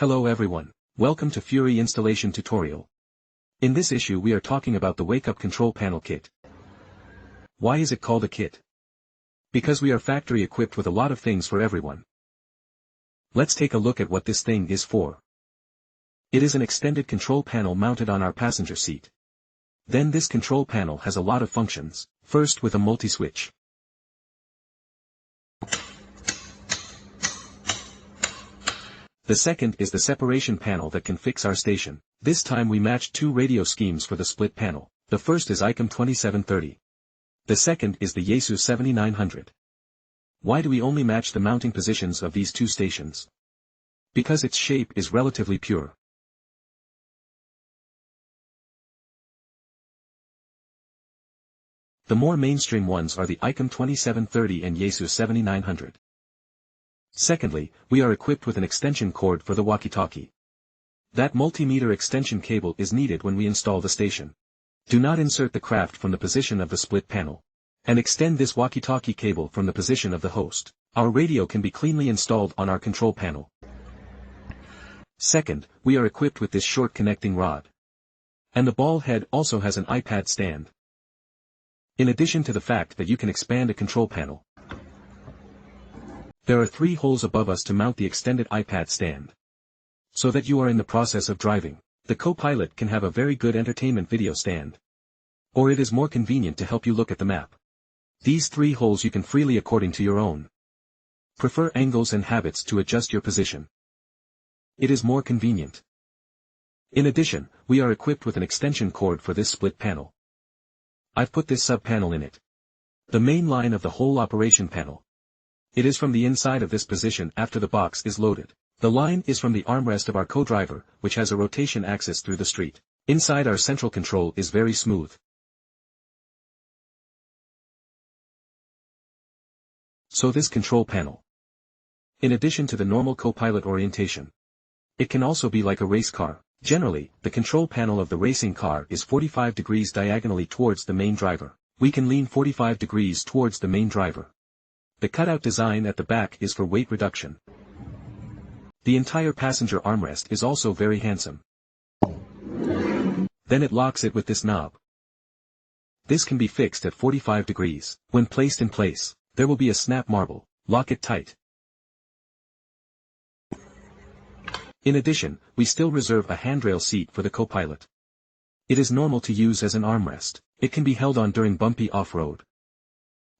Hello everyone, welcome to Fury installation tutorial. In this issue we are talking about the wake-up control panel kit. Why is it called a kit? Because we are factory equipped with a lot of things for everyone. Let's take a look at what this thing is for. It is an extended control panel mounted on our passenger seat. Then this control panel has a lot of functions, first with a multi-switch. The second is the separation panel that can fix our station. This time we matched two radio schemes for the split panel. The first is ICOM 2730. The second is the Yaesu 7900. Why do we only match the mounting positions of these two stations? Because its shape is relatively pure. The more mainstream ones are the ICOM 2730 and Yaesu 7900. Secondly, we are equipped with an extension cord for the walkie-talkie. That multimeter extension cable is needed when we install the station. Do not insert the craft from the position of the split panel. And extend this walkie-talkie cable from the position of the host. Our radio can be cleanly installed on our control panel. Second, we are equipped with this short connecting rod. And the ball head also has an iPad stand. In addition to the fact that you can expand a control panel, there are 3 holes above us to mount the extended iPad stand. So that you are in the process of driving, the co-pilot can have a very good entertainment video stand. Or it is more convenient to help you look at the map. These 3 holes you can freely according to your own prefer angles and habits to adjust your position. It is more convenient. In addition, we are equipped with an extension cord for this split panel. I've put this sub-panel in it. The main line of the whole operation panel. It is from the inside of this position after the box is loaded. The line is from the armrest of our co-driver, which has a rotation axis through the street. Inside our central control is very smooth. So this control panel. In addition to the normal co-pilot orientation, it can also be like a race car. Generally, the control panel of the racing car is 45 degrees diagonally towards the main driver. We can lean 45 degrees towards the main driver. The cutout design at the back is for weight reduction. The entire passenger armrest is also very handsome. Then it locks it with this knob. This can be fixed at 45 degrees. When placed in place, there will be a snap marble. Lock it tight. In addition, we still reserve a handrail seat for the co-pilot. It is normal to use as an armrest. It can be held on during bumpy off-road.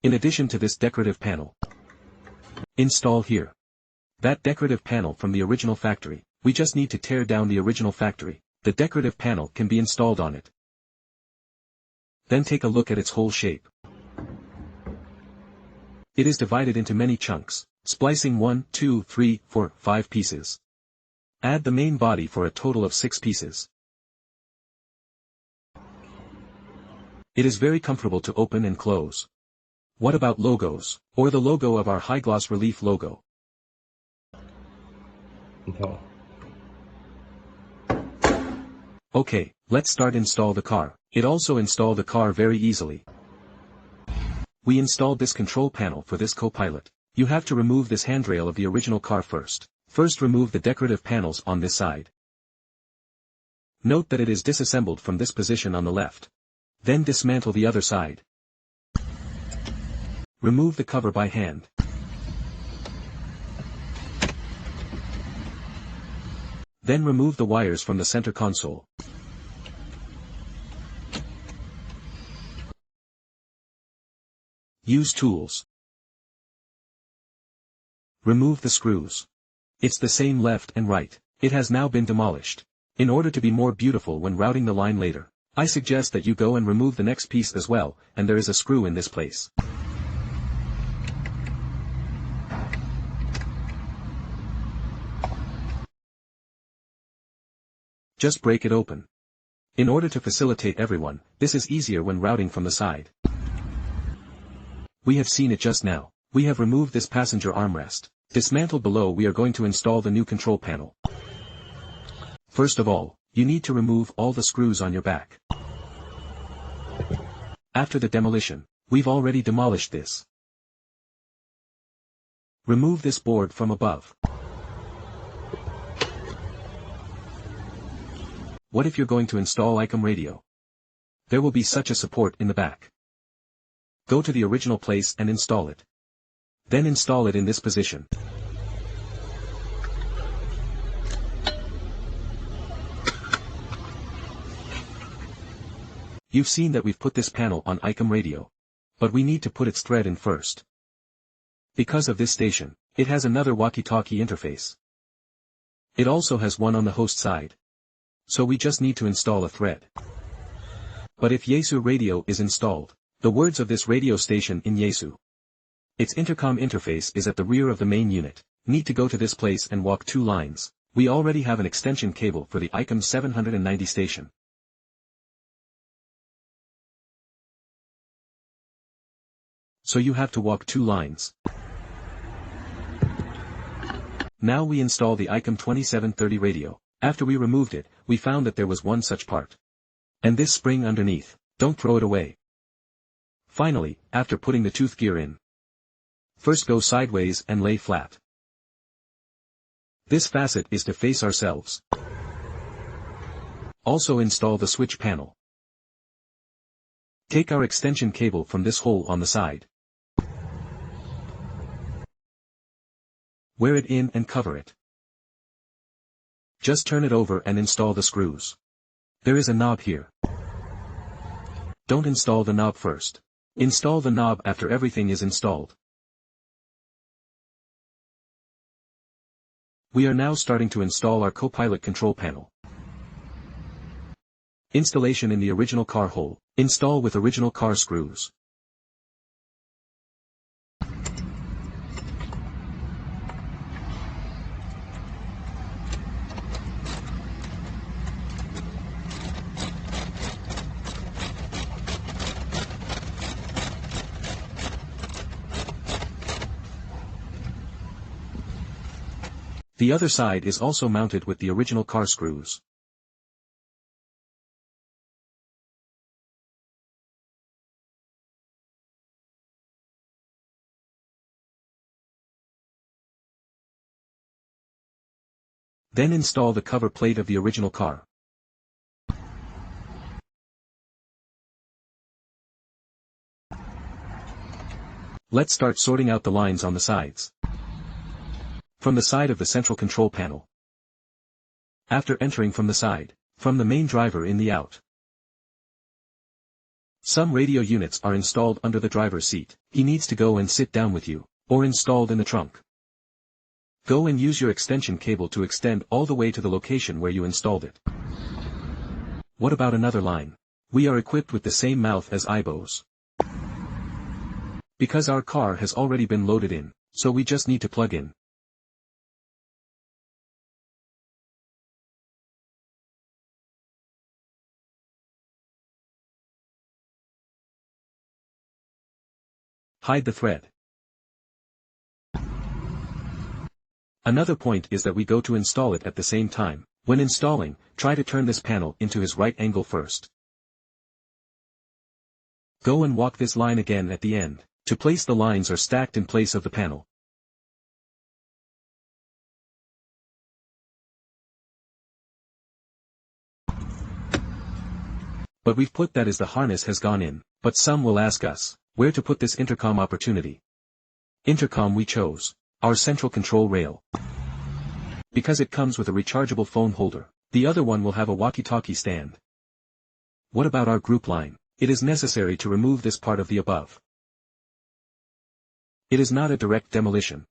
In addition to this decorative panel, install here. That decorative panel from the original factory, we just need to tear down the original factory. The decorative panel can be installed on it. Then take a look at its whole shape. It is divided into many chunks, splicing 1, 2, 3, 4, 5 pieces. Add the main body for a total of 6 pieces. It is very comfortable to open and close. What about logos, or the logo of our high-gloss relief logo? No. Okay, let's start install the car. It also install the car very easily. We installed this control panel for this co-pilot. You have to remove this handrail of the original car first. First remove the decorative panels on this side. Note that it is disassembled from this position on the left. Then dismantle the other side. Remove the cover by hand. Then remove the wires from the center console. Use tools. Remove the screws. It's the same left and right. It has now been demolished. In order to be more beautiful when routing the line later, I suggest that you go and remove the next piece as well, and there is a screw in this place. Just break it open. In order to facilitate everyone, this is easier when routing from the side. We have seen it just now. We have removed this passenger armrest. Dismantled below we are going to install the new control panel. First of all, you need to remove all the screws on your back. After the demolition, we've already demolished this. Remove this board from above. What if you're going to install ICOM radio? There will be such a support in the back. Go to the original place and install it. Then install it in this position. You've seen that we've put this panel on ICOM radio. But we need to put its thread in first. Because of this station, it has another walkie-talkie interface. It also has one on the host side. So we just need to install a thread. But if Yaesu radio is installed, the words of this radio station in Yaesu. Its intercom interface is at the rear of the main unit. Need to go to this place and walk 2 lines. We already have an extension cable for the ICOM 790 station. So you have to walk 2 lines. Now we install the ICOM 2730 radio. After we removed it, we found that there was one such part. And this spring underneath. Don't throw it away. Finally, after putting the tooth gear in, first go sideways and lay flat. This facet is to face ourselves. Also install the switch panel. Take our extension cable from this hole on the side. Wear it in and cover it. Just turn it over and install the screws. There is a knob here. Don't install the knob first. Install the knob after everything is installed. We are now starting to install our Copilot control panel. Installation in the original car hole. Install with original car screws. The other side is also mounted with the original car screws. Then install the cover plate of the original car. Let's start sorting out the lines on the sides. From the side of the central control panel. After entering from the side, from the main driver in the out. Some radio units are installed under the driver's seat. He needs to go and sit down with you, or installed in the trunk. Go and use your extension cable to extend all the way to the location where you installed it. What about another line? We are equipped with the same mouth as IBOs. Because our car has already been loaded in, so we just need to plug in. Hide the thread. Another point is that we go to install it at the same time. When installing, try to turn this panel into his right angle first. Go and walk this line again at the end. To place the lines are stacked in place of the panel. But we've put that as the harness has gone in. But some will ask us, where to put this intercom opportunity? Intercom we chose. Our central control rail. Because it comes with a rechargeable phone holder. The other one will have a walkie-talkie stand. What about our group line? It is necessary to remove this part of the above. It is not a direct demolition.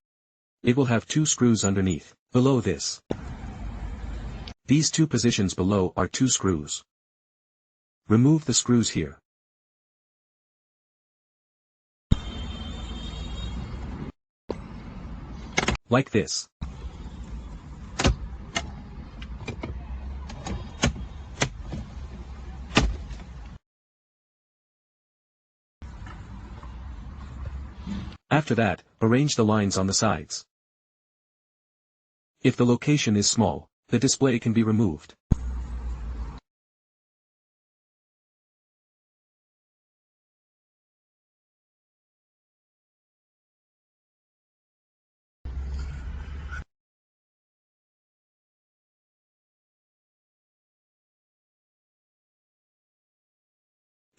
It will have 2 screws underneath, below this. These 2 positions below are 2 screws. Remove the screws here. Like this. After that, arrange the lines on the sides. If the location is small, the display can be removed.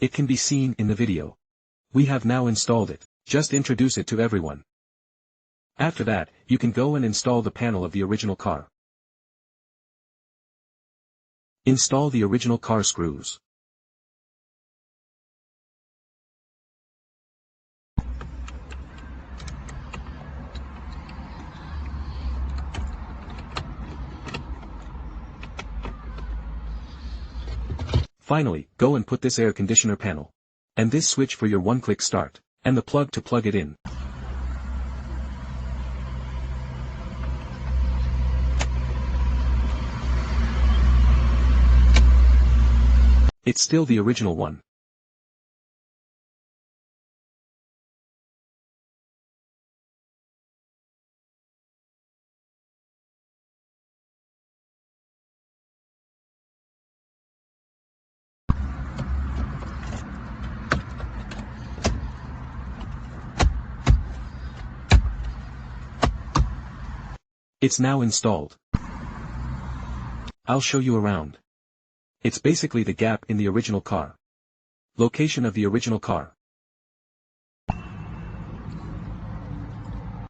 It can be seen in the video. We have now installed it. Just introduce it to everyone. After that, you can go and install the panel of the original car. Install the original car screws. Finally, go and put this air conditioner panel. And this switch for your one-click start. And the plug to plug it in. It's still the original one. It's now installed. I'll show you around. It's basically the gap in the original car. Location of the original car.